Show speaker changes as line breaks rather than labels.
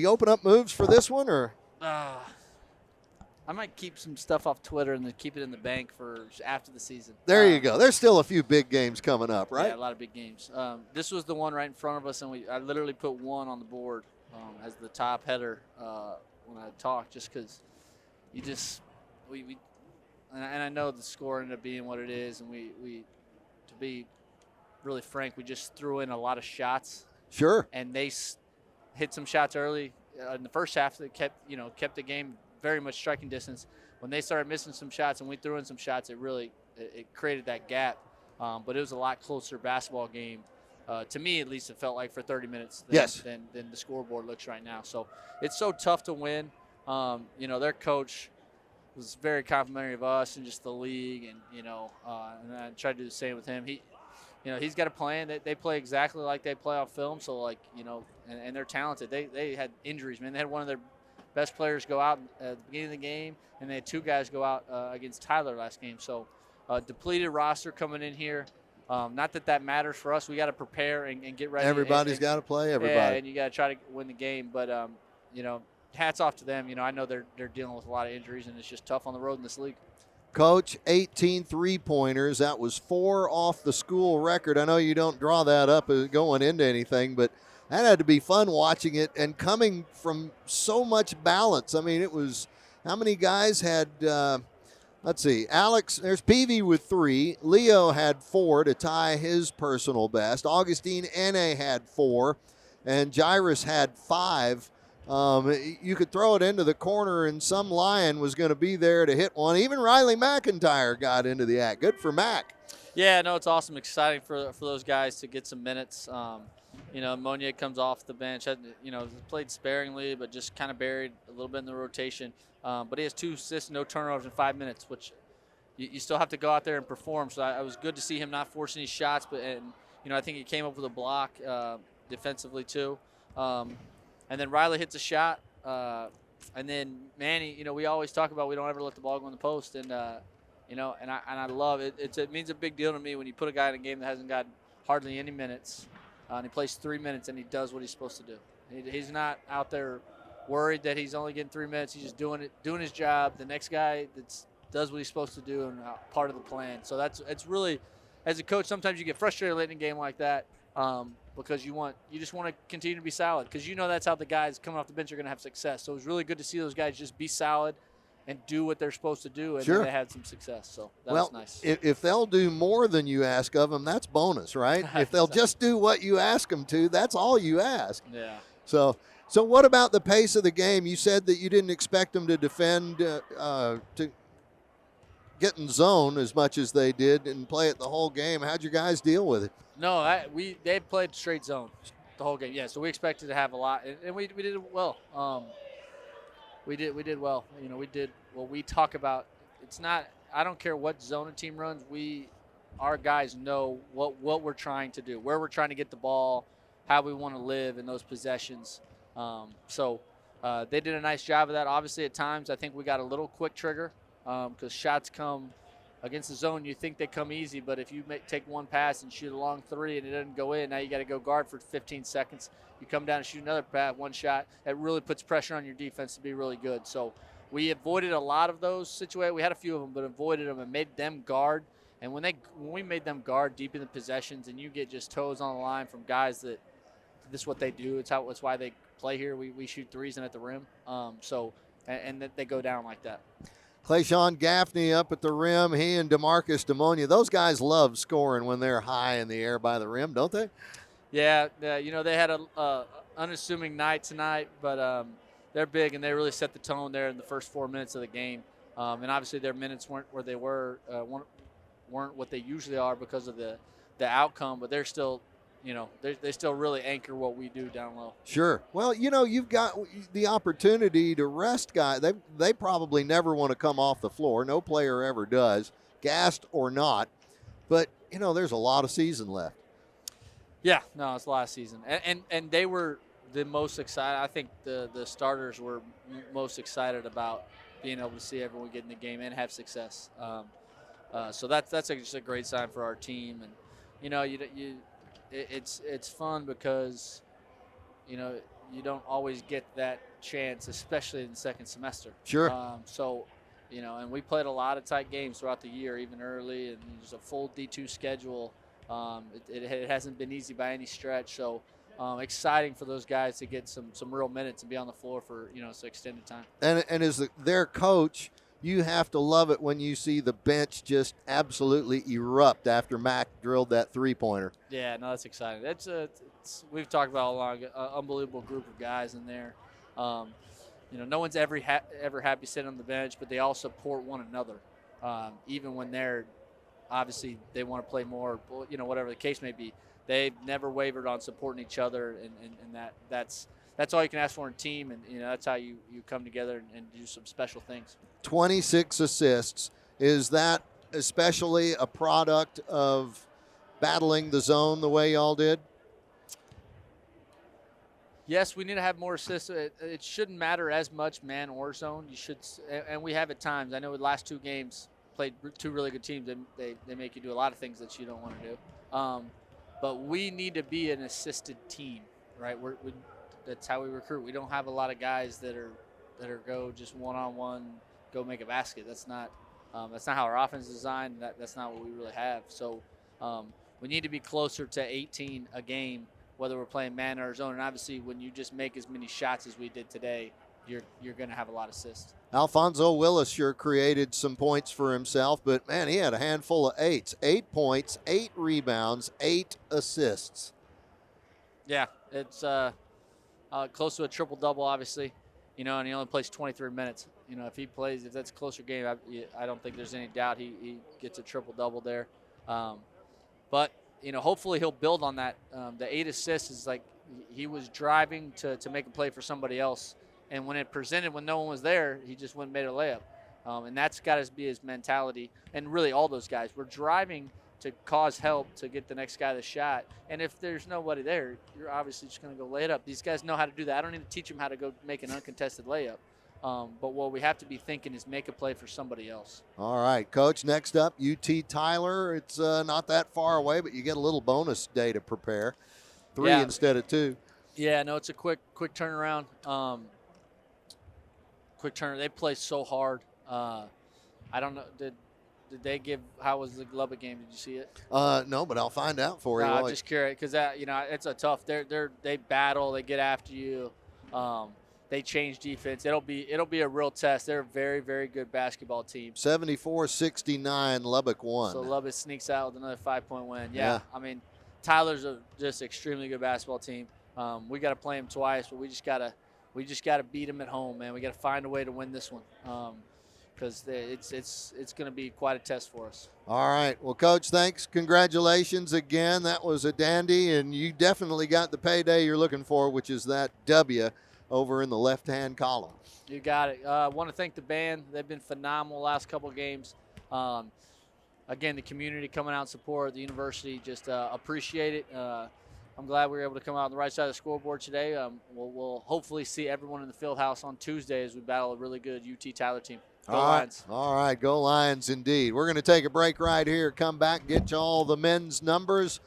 You open up moves for this one, or?
I might keep some stuff off Twitter and then keep it in the bank for after the season.
There you go. There's still a few big games coming up, right?
Yeah, a lot of big games. This was the one right in front of us, and I literally put one on the board as the top header when I talked, just because you just and I know the score ended up being what it is, and we to be really frank, we just threw in a lot of shots.
Sure.
And they hit some shots early in the first half that kept the game very much striking distance. When they started missing some shots and we threw in some shots, it created that gap. But it was a lot closer basketball game. To me, at least, it felt like for 30 minutes than the scoreboard looks right now. So it's so tough to win. Their coach was very complimentary of us and just the league, and I tried to do the same with him. He's got a plan. They play exactly like they play off film. So, and they're talented. They had injuries, man. They had one of their best players go out at the beginning of the game, and they had two guys go out against Tyler last game. So, depleted roster coming in here. Not that matters for us. We got to prepare and get ready.
Everybody's got to play. Everybody.
Yeah, and you got to try to win the game. But hats off to them. I know they're dealing with a lot of injuries, and it's just tough on the road in this league.
Coach, 18 three-pointers. That was 4 off the school record. I know you don't draw that up going into anything, but that had to be fun watching it and coming from so much balance. I mean, it was how many guys had let's see, Alex, there's Peavy with 3. Leo had 4 to tie his personal best. Augustine N.A. had 4, and Jairus had 5. You could throw it into the corner, and some lion was going to be there to hit one. Even Riley McIntyre got into the act. Good for Mac.
Yeah, no, it's awesome. Exciting for those guys to get some minutes. Monier comes off the bench. Played sparingly, but just kind of buried a little bit in the rotation. But he has 2 assists, no turnovers in 5 minutes, which you still have to go out there and perform. So I was good to see him not forcing these shots, but I think he came up with a block defensively too. And then Riley hits a shot, and then Manny. We always talk about we don't ever let the ball go in the post, and I love it. It means a big deal to me when you put a guy in a game that hasn't got hardly any minutes, and he plays 3 minutes and he does what he's supposed to do. He's not out there worried that he's only getting 3 minutes. He's just doing his job. The next guy does what he's supposed to do and part of the plan. So it's really, as a coach, sometimes you get frustrated late in a game like that. Because you just want to continue to be solid, because that's how the guys coming off the bench are going to have success. So it was really good to see those guys just be solid and do what they're supposed to do, and
sure.
Then they had some success. So that was nice.
If they'll do more than you ask of them, that's bonus, right? If they'll just do what you ask them to, that's all you ask.
Yeah.
So what about the pace of the game? You said that you didn't expect them to defend to get in zone as much as they did and play it the whole game. How'd your guys deal with it?
No, they played straight zone the whole game. Yeah, so we expected to have a lot, and we did it well. We did well. We did what we talk about. It's not. I don't care what zone a team runs. Our guys know what we're trying to do, where we're trying to get the ball, how we want to live in those possessions. So they did a nice job of that. Obviously, at times I think we got a little quick trigger because shots come. Against the zone, you think they come easy, but if you take one pass and shoot a long 3 and it doesn't go in, now you got to go guard for 15 seconds. You come down and shoot another pass, one shot. That really puts pressure on your defense to be really good. So we avoided a lot of those situations. We had a few of them, but avoided them and made them guard. And when we made them guard deep in the possessions, and you get just toes on the line from guys that this is what they do. It's why they play here. We shoot threes and at the rim. And they go down like that.
Clayshawn Gaffney up at the rim. He and DeMarcus Demonia. Those guys love scoring when they're high in the air by the rim, don't they?
Yeah. They had a unassuming night tonight, but they're big, and they really set the tone there in the first 4 minutes of the game. And obviously their minutes weren't where they weren't what they usually are because of the outcome, but they're still – they still really anchor what we do down low.
Sure. Well, you've got the opportunity to rest guys. They probably never want to come off the floor. No player ever does, gassed or not. But, there's a lot of season left.
Yeah, no, it's a lot of season. And they were the most excited. I think the starters were most excited about being able to see everyone get in the game and have success. So that's just a great sign for our team. And, it's fun because, you don't always get that chance, especially in the second semester.
Sure.
So, and we played a lot of tight games throughout the year, even early, and there's a full D2 schedule. It hasn't been easy by any stretch. So exciting for those guys to get some real minutes and be on the floor for some extended time.
And as their coach, you have to love it when you see the bench just absolutely erupt after Mac drilled that three-pointer.
Yeah, no, that's exciting. We've talked about all along, unbelievable group of guys in there. No one's ever happy sitting on the bench, but they all support one another, even when they're obviously they want to play more. Whatever the case may be, they've never wavered on supporting each other, and that's all you can ask for in a team, and that's how you come together and do some special things.
26 assists. Is that especially a product of battling the zone the way y'all did?
Yes, we need to have more assists. It shouldn't matter as much man or zone. And we have at times. I know the last two games played two really good teams. They make you do a lot of things that you don't want to do. But we need to be an assisted team, right? That's how we recruit. We don't have a lot of guys that are go just one-on-one, go make a basket. That's not how our offense is designed. That's not what we really have. So we need to be closer to 18 a game, whether we're playing man or zone. And obviously, when you just make as many shots as we did today, you're going to have a lot of assists.
Alfonso Willis sure created some points for himself, but, man, he had a handful of eights. 8 points, 8 rebounds, 8 assists.
Yeah, it's close to a triple-double, obviously, and he only plays 23 minutes. If that's a closer game, I don't think there's any doubt he gets a triple-double there. But hopefully he'll build on that. The 8 assists is like he was driving to make a play for somebody else. And when it presented when no one was there, he just went and made a layup. And that's got to be his mentality. And really all those guys. We're driving to cause help to get the next guy the shot. And if there's nobody there, you're obviously just going to go lay it up. These guys know how to do that. I don't need to teach them how to go make an uncontested layup. But what we have to be thinking is make a play for somebody else.
All right, Coach, next up, UT Tyler. It's not that far away, but you get a little bonus day to prepare. 3 instead of 2.
Yeah, no, it's a quick turnaround. They play so hard. I don't know. Did they give? How was the Lubbock game? Did you see it?
No, but I'll find out for you.
I'm just curious because it's a tough. They battle. They get after you. They change defense. It'll be a real test. They're a very, very good basketball team.
74-69, Lubbock won.
So Lubbock sneaks out with another 5-point win. Yeah. I mean, Tyler's a just extremely good basketball team. We got to play them twice, but we just gotta beat them at home, man. We got to find a way to win this one because it's going to be quite a test for us.
All right. Well, Coach, thanks. Congratulations again. That was a dandy, and you definitely got the payday you're looking for, which is that W over in the left-hand column.
You got it. I want to thank the band. They've been phenomenal last couple of games. Again, the community coming out and support the university, just appreciate it. I'm glad we were able to come out on the right side of the scoreboard today. We'll hopefully see everyone in the field house on Tuesday as we battle a really good UT Tyler team. Go Lions.
All right, go Lions indeed. We're going to take a break right here, come back, get you all the men's numbers.